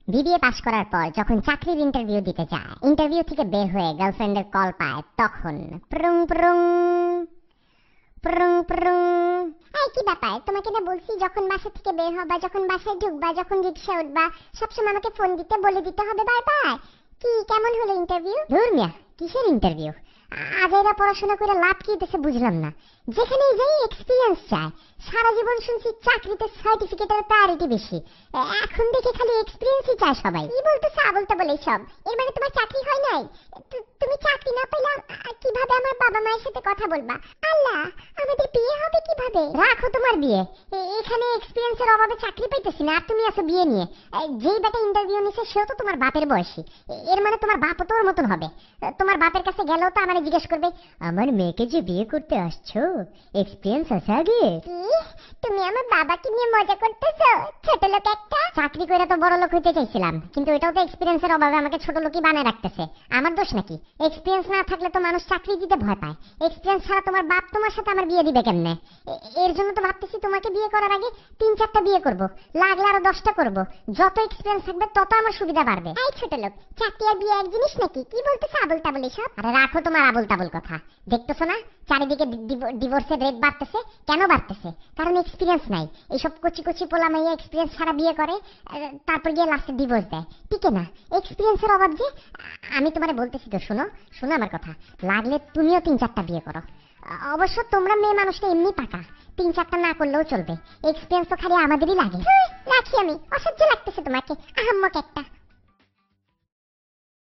BBA পাশ করার পর যখন চাকরির ইন্টারভিউ দিতে যায়, ইন্টারভিউ থেকে বের হয়ে গার্লফ্রেন্ডের কল পায়, তখন প্রুং প্রুং প্রুং প্রুং। এই কি ব্যাপার, তোমাকে না বলছি যখন বাসা থেকে বের হবা, যখন বাসায় ঢুকবা, যখন রিক্সা উঠবা, সবসময় আমাকে ফোন দিতে বলে দিতে হবে বারবার। কি কেমন হলো ইন্টারভিউ? ধুর মিয়া, কিসের ইন্টারভিউ? আজ এরা পড়াশোনা করে লাভ কি দিতেছে বুঝলাম না। যেখানেই যাই এক্সপিরিয়েন্স চায়। সারা জীবন শুনছি চাকরিতে সার্টিফিকেটের প্রায়োরিটি বেশি, এখন দেখে খালি এক্সপিরিয়েন্সই চায় সবাই। কি বলতেছে আবলতা বলে সব? এর মানে তোমার চাকরি হয় নাই? তুমি চাকরি না পেলে কিভাবে আমার বাবা মায়ের সাথে কথা বলবা? আল্লাহ, আমাদের বিয়ে হবে কিভাবে? রাখো তোমার বিয়ে, এখানে এক্সপিরিয়েন্সের অভাবে চাকরি পাইতেছি না, আর তুমি আছো বিয়ে নিয়ে। যেই বেটা ইন্টারভিউ নিছে সেও তো তোমার বাপের বয়সী, এর মানে তোমার বাপও তোর মতন হবে। তোমার বাপের কাছে গেলেও তো আমারে জিজ্ঞেস করবে, আমার মেয়েকে যে বিয়ে করতে আসছো এক্সপিরিয়েন্স আছে আগে? কি তুমি আমার বাবাকে নিয়ে মজা করতেছো? ছোট লোক একটা। চাকরি করে তো বড় লোক হইতে চাইছিলাম, কিন্তু এটাও তো এক্সপিরিয়েন্সের অভাবে আমাকে ছোট লোকই বানায় রাখতেছে। আমার দোষ নাকি? এক্সপিরিয়েন্স না থাকলে তো মানুষ চাকরি দিতে ভয় পায়। এক্সপিরিয়েন্স ছাড়া তোমার বাপ তোমার সাথে আমার বিয়ে দিবে কেমনে? এর জন্য তো ভাবতেছি তোমাকে বিয়ে করার আগে 3-4টা বিয়ে করব, লাগলে আরো 10টা করব। যত এক্সপিরিয়েন্স থাকবে তত আমার সুবিধা বাড়বে। এই ছোট লোক, চাকরি আর বিয়ে এক জিনিস নাকি? কি বলতেছ আবল তাবল এসব? আরে রাখো তোমার আবল তাবল কথা। দেখতেছো না চারিদিকে ডিভোর্সের রেট বাড়তেছে? কেন বাড়তেছে? কারণ এক্সপিরিয়েন্স নাই। এইসব কচি কচি পোলা মাইয়া এক্সপিরিয়েন্স ছাড়া বিয়ে করে, তারপর গিয়ে লাস্টে ডিভোর্স দেয়। টিকে না, এক্সপিরিয়েন্সের অভাব যে। আমি তোমারে বলতেছি তো, শোনো শোনো আমার কথা, লাগলে তুমিও 3-4টা বিয়ে করো। অবশ্য তোমরা মেয়ে মানুষটা এমনি পাকা, 3-4টা না করলেও চলবে। এক্সপিরিয়েন্স তো খালি আমাদেরই লাগে। রাখি আমি, অসহ্য লাগতেছে তোমাকে, আহাম্মক একটা।